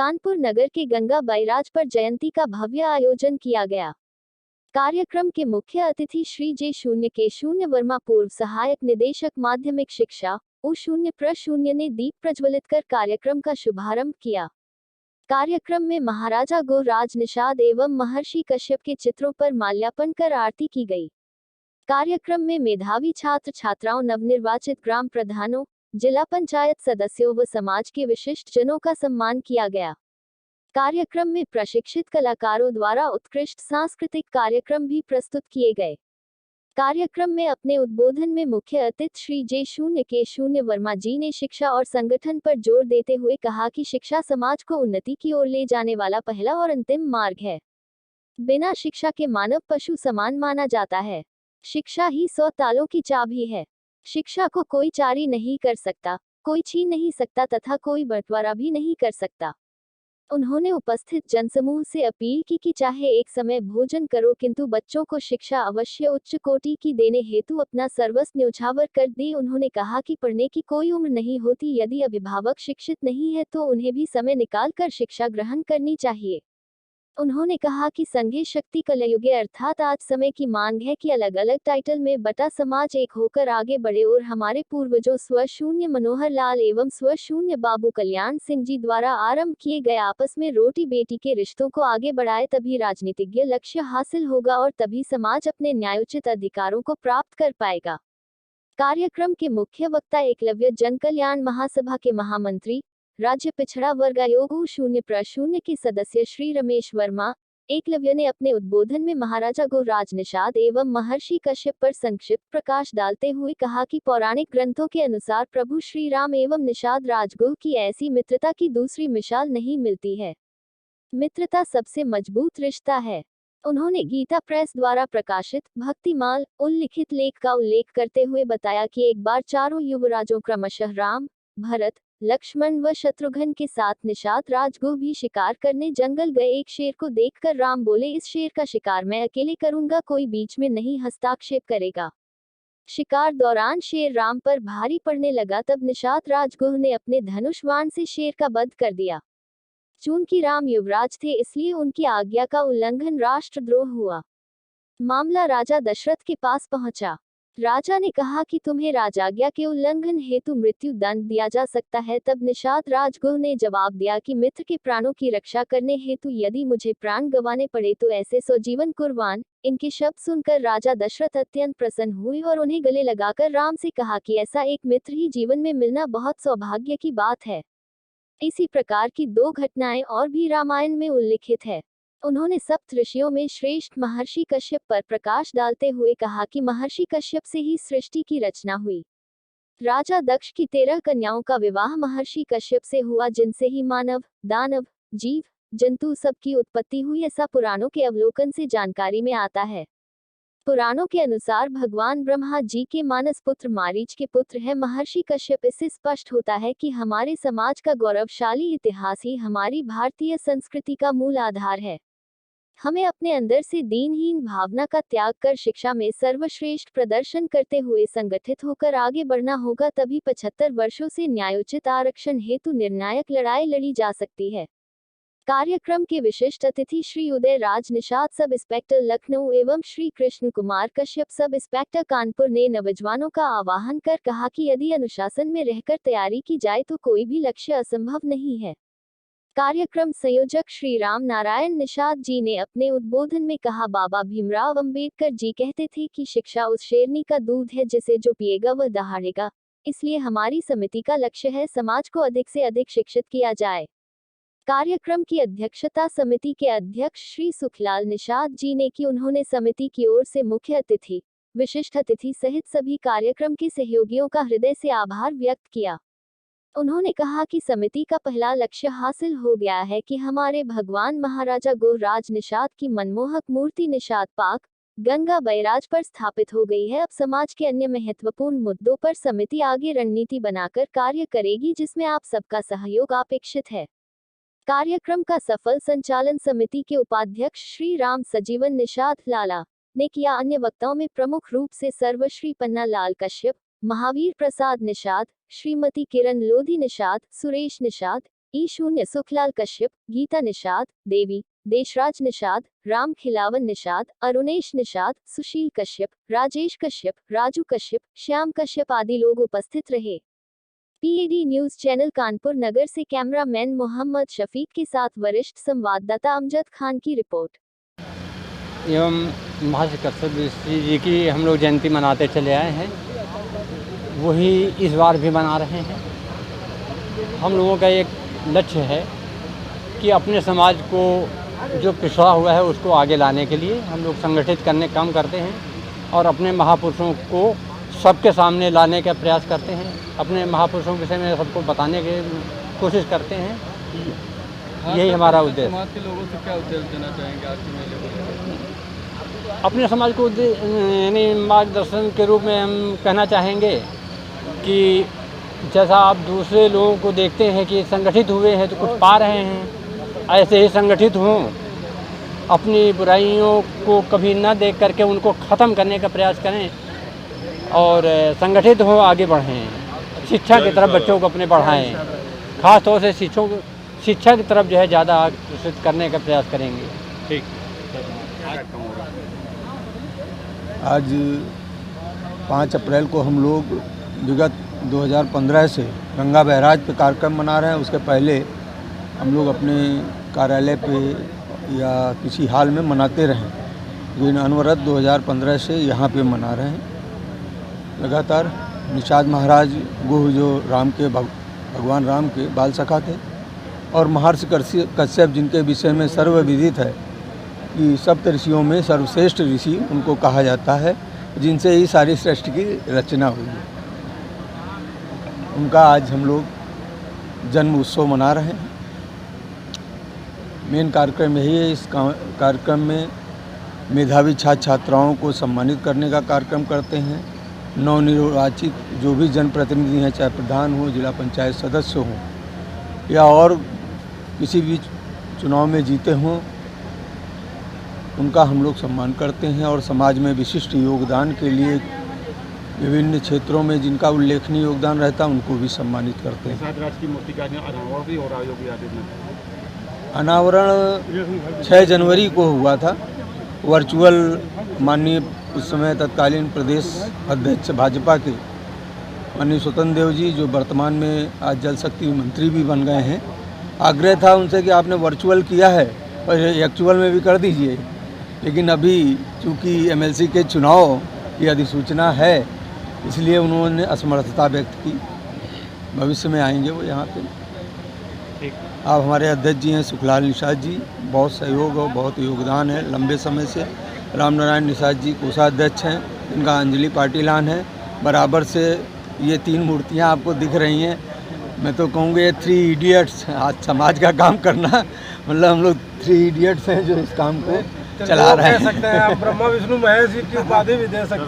कानपुर नगर के गंगा बैराज पर जयंती का भव्य आयोजन किया गया। कार्यक्रम के मुख्य अतिथि श्री J0K0 वर्मा, पूर्व सहायक निदेशक माध्यमिक शिक्षा U0 ने दीप प्रज्वलित कर कार्यक्रम का शुभारंभ किया। कार्यक्रम में महाराजा गो राज निषाद एवं महर्षि कश्यप के चित्रों पर माल्यार्पण कर आरती की गई। कार्यक्रम में मेधावी छात्र छात्राओं, नवनिर्वाचित ग्राम प्रधानों, जिला पंचायत सदस्यों व समाज के विशिष्ट जनों का सम्मान किया गया। कार्यक्रम में प्रशिक्षित कलाकारों द्वारा उत्कृष्ट सांस्कृतिक कार्यक्रम भी प्रस्तुत किए गए। कार्यक्रम में अपने उद्बोधन में मुख्य अतिथि श्री J0K0 वर्मा जी ने शिक्षा और संगठन पर जोर देते हुए कहा कि शिक्षा समाज को उन्नति की ओर ले जाने वाला पहला और अंतिम मार्ग है। बिना शिक्षा के मानव पशु समान माना जाता है। शिक्षा ही 100 तालों की चाबी है। शिक्षा को कोई जारी नहीं कर सकता, कोई छीन नहीं सकता तथा कोई बंटवारा भी नहीं कर सकता। उन्होंने उपस्थित जनसमूह से अपील की कि चाहे एक समय भोजन करो, किंतु बच्चों को शिक्षा अवश्य उच्च कोटि की देने हेतु अपना सर्वस्व न्यौछावर कर दे। उन्होंने कहा कि पढ़ने की कोई उम्र नहीं होती। यदि अभिभावक शिक्षित नहीं है तो उन्हें भी समय निकाल कर शिक्षा ग्रहण करनी चाहिए। उन्होंने कहा कि संघीय शक्ति कलयुगे अर्थात आज समय की मांग है कि अलग अलग टाइटल में बटा समाज एक होकर आगे बढ़े और हमारे पूर्वजों स्व0 मनोहर लाल एवं स्व0 बाबू कल्याण सिंह जी द्वारा आरंभ किए गए आपस में रोटी बेटी के रिश्तों को आगे बढ़ाए, तभी राजनीतिज्ञ लक्ष्य हासिल होगा और तभी समाज अपने न्यायोचित अधिकारों को प्राप्त कर पाएगा। कार्यक्रम के मुख्य वक्ता एकलव्य जन कल्याण महासभा के महामंत्री, राज्य पिछड़ा वर्ग आयोग U0 के सदस्य श्री रमेश वर्मा, एकलव्य ने अपने उद्बोधन में महाराजा गो राज निषाद एवं महर्षि कश्यप पर संक्षिप्त प्रकाश डालते हुए कहा कि पौराणिक ग्रंथों के अनुसार प्रभु श्री राम एवं निषाद राजगुह की ऐसी मित्रता की दूसरी मिसाल नहीं मिलती है। मित्रता सबसे मजबूत रिश्ता है। उन्होंने गीता प्रेस द्वारा प्रकाशित भक्तिमाल उल्लिखित लेख का उल्लेख करते हुए बताया कि एक बार चारों युवराजों क्रमशः राम, भरत, लक्ष्मण व शत्रुघ्न के साथ निषाद राजगुह भी शिकार करने जंगल गए। एक शेर को देखकर राम बोले, इस शेर का शिकार मैं अकेले करूंगा, कोई बीच में नहीं हस्तक्षेप करेगा। शिकार दौरान शेर राम पर भारी पड़ने लगा, तब निषाद राजगुह ने अपने धनुष बाण से शेर का वध कर दिया। चूंकि राम युवराज थे इसलिए उनकी आज्ञा का उल्लंघन राष्ट्रद्रोह हुआ। मामला राजा दशरथ के पास पहुंचा। राजा ने कहा कि तुम्हें राजाज्ञा के उल्लंघन हेतु मृत्यु दंड दिया जा सकता है। तब निषाद राजगुह ने जवाब दिया कि मित्र के प्राणों की रक्षा करने हेतु यदि मुझे प्राण गंवाने पड़े तो ऐसे स्वजीवन कुर्बान। इनके शब्द सुनकर राजा दशरथ अत्यंत प्रसन्न हुए और उन्हें गले लगाकर राम से कहा कि ऐसा एक मित्र ही जीवन में मिलना बहुत सौभाग्य की बात है। इसी प्रकार की 2 घटनाएं और भी रामायण में उल्लिखित है। उन्होंने सप्त ऋषियों में श्रेष्ठ महर्षि कश्यप पर प्रकाश डालते हुए कहा कि महर्षि कश्यप से ही सृष्टि की रचना हुई। राजा दक्ष की 13 कन्याओं का विवाह महर्षि कश्यप से हुआ, जिनसे ही मानव, दानव, जीव, जंतु सब की उत्पत्ति हुई, ऐसा पुराणों के अवलोकन से जानकारी में आता है। पुराणों के अनुसार भगवान ब्रह्मा जी के मानस पुत्र मारीच के पुत्र है महर्षि कश्यप। इससे स्पष्ट होता है कि हमारे समाज का गौरवशाली इतिहास ही हमारी भारतीय संस्कृति का मूल आधार है। हमें अपने अंदर से दीनहीन भावना का त्याग कर शिक्षा में सर्वश्रेष्ठ प्रदर्शन करते हुए संगठित होकर आगे बढ़ना होगा, तभी 75 वर्षों से न्यायोचित आरक्षण हेतु निर्णायक लड़ाई लड़ी जा सकती है। कार्यक्रम के विशिष्ट अतिथि श्री उदय राज निषाद सब इंस्पेक्टर लखनऊ एवं श्री कृष्ण कुमार कश्यप सब इंस्पेक्टर कानपुर ने नौजवानों का आह्वान कर कहा कि यदि अनुशासन में रहकर तैयारी की जाए तो कोई भी लक्ष्य असंभव नहीं है। कार्यक्रम संयोजक श्री राम नारायण निषाद जी ने अपने उद्बोधन में कहा, बाबा भीमराव अंबेडकर जी कहते थे कि शिक्षा उस शेरनी का दूध है जिसे जो पिएगा वह दहाड़ेगा। इसलिए हमारी समिति का लक्ष्य है समाज को अधिक से अधिक शिक्षित किया जाए। कार्यक्रम की अध्यक्षता समिति के अध्यक्ष श्री सुखलाल निषाद जी ने की। उन्होंने समिति की ओर से मुख्य अतिथि, विशिष्ट अतिथि सहित सभी कार्यक्रम के सहयोगियों का हृदय से आभार व्यक्त किया। उन्होंने कहा कि समिति का पहला लक्ष्य हासिल हो गया है कि हमारे भगवान महाराजा गो राज निषाद की मनमोहक मूर्ति निषाद पार्क, गंगा बैराज पर स्थापित हो गई है। अब समाज के अन्य महत्वपूर्ण मुद्दों पर समिति आगे रणनीति बनाकर कार्य करेगी, जिसमें आप सबका सहयोग अपेक्षित है। कार्यक्रम का सफल संचालन समिति के उपाध्यक्ष श्री राम सजीवन निषाद लाला ने किया। अन्य वक्ताओं में प्रमुख रूप से सर्वश्री पन्ना लाल कश्यप, महावीर प्रसाद निषाद, श्रीमती किरण लोधी निषाद, सुरेश निषाद, ई शून्य सुखलाल कश्यप, गीता निषाद, देवी, देशराज निषाद, राम खिलावन निषाद, अरुणेश निषाद, सुशील कश्यप, राजेश कश्यप, राजू कश्यप, श्याम कश्यप आदि लोग उपस्थित रहे। पीएडी न्यूज चैनल कानपुर नगर से कैमरामैन मोहम्मद शफीक के साथ वरिष्ठ संवाददाता अमजद खान की रिपोर्ट। एवं महर्षि कश्यप ऋषि जी की हम लोग जयंती मनाते चले आए हैं, वही इस बार भी मना रहे हैं। हम लोगों का एक लक्ष्य है कि अपने समाज को जो पिछड़ा हुआ है उसको आगे लाने के लिए हम लोग संगठित करने काम करते हैं और अपने महापुरुषों को सबके सामने लाने का प्रयास करते हैं। अपने महापुरुषों के विषय में सबको बताने की कोशिश करते हैं। यही हमारा उद्देश्य। समाज के लोगों से क्या उद्देश्य देना चाहेंगे आज के मेले को? अपने समाज को यानी मार्गदर्शन के रूप में हम कहना चाहेंगे कि जैसा आप दूसरे लोगों को देखते हैं कि संगठित हुए हैं तो कुछ पा रहे हैं, ऐसे ही संगठित हों, अपनी बुराइयों को कभी न देख करके उनको ख़त्म करने का प्रयास करें और संगठित हों, आगे बढ़ें। शिक्षा की तरफ बच्चों को अपने बढ़ाएं, ख़ास तौर से शिक्षा की तरफ जो है ज़्यादा आकर्षित करने का प्रयास करेंगे। ठीक। आज 5 अप्रैल को हम लोग विगत 2015 से गंगा बैराज पे कार्यक्रम मना रहे हैं। उसके पहले हम लोग अपने कार्यालय पे या किसी हाल में मनाते रहें, लेकिन अनवरत 2015 से यहाँ पे मना रहे हैं लगातार। निषाद महाराज गुह जो राम के भगवान राम के बाल सखा थे और महर्षि कश्यप जिनके विषय में सर्वविदित है कि सप्त ऋषियों में सर्वश्रेष्ठ ऋषि उनको कहा जाता है, जिनसे ही सारी सृष्टि की रचना हुई है। उनका आज हम लोग जन्म उत्सव मना रहे हैं। मेन कार्यक्रम यही है। इस कार्यक्रम में मेधावी छात्र छात्राओं को सम्मानित करने का कार्यक्रम करते हैं। नवनिर्वाचित जो भी जनप्रतिनिधि हैं, चाहे प्रधान हो, जिला पंचायत सदस्य हों या और किसी भी चुनाव में जीते हों, उनका हम लोग सम्मान करते हैं और समाज में विशिष्ट योगदान के लिए विभिन्न क्षेत्रों में जिनका उल्लेखनीय योगदान रहता है उनको भी सम्मानित करते हैं। राज की मूर्ति का अनावरण भी हो रहा है योगी आदित्यनाथ। अनावरण 6 जनवरी को हुआ था वर्चुअल। माननीय उस समय तत्कालीन प्रदेश अध्यक्ष भाजपा के माननीय स्वतंत्र देव जी, जो वर्तमान में आज जल शक्ति मंत्री भी बन गए हैं, आग्रह था उनसे कि आपने वर्चुअल किया है और एक्चुअल में भी कर दीजिए। लेकिन अभी चूँकि एमएलसी के चुनाव की अधिसूचना है, इसलिए उन्होंने असमर्थता व्यक्त की। भविष्य में आएंगे वो यहाँ पे। आप हमारे अध्यक्ष जी हैं सुखलाल निषाद जी, बहुत सहयोग और बहुत योगदान है लंबे समय से। राम नारायण निषाद जी कोषाध्यक्ष हैं, इनका अंजलि पाटिलान है। बराबर से ये 3 मूर्तियाँ आपको दिख रही हैं। मैं तो कहूँगा ये 3 इडियट्स आज समाज का काम करना, मतलब हम लोग 3 इडियट्स हैं जो इस काम को चला रहे हैं। कह सकते हैं आप ब्रह्मा विष्णु महेश की उपाधि भी दे सकते हैं।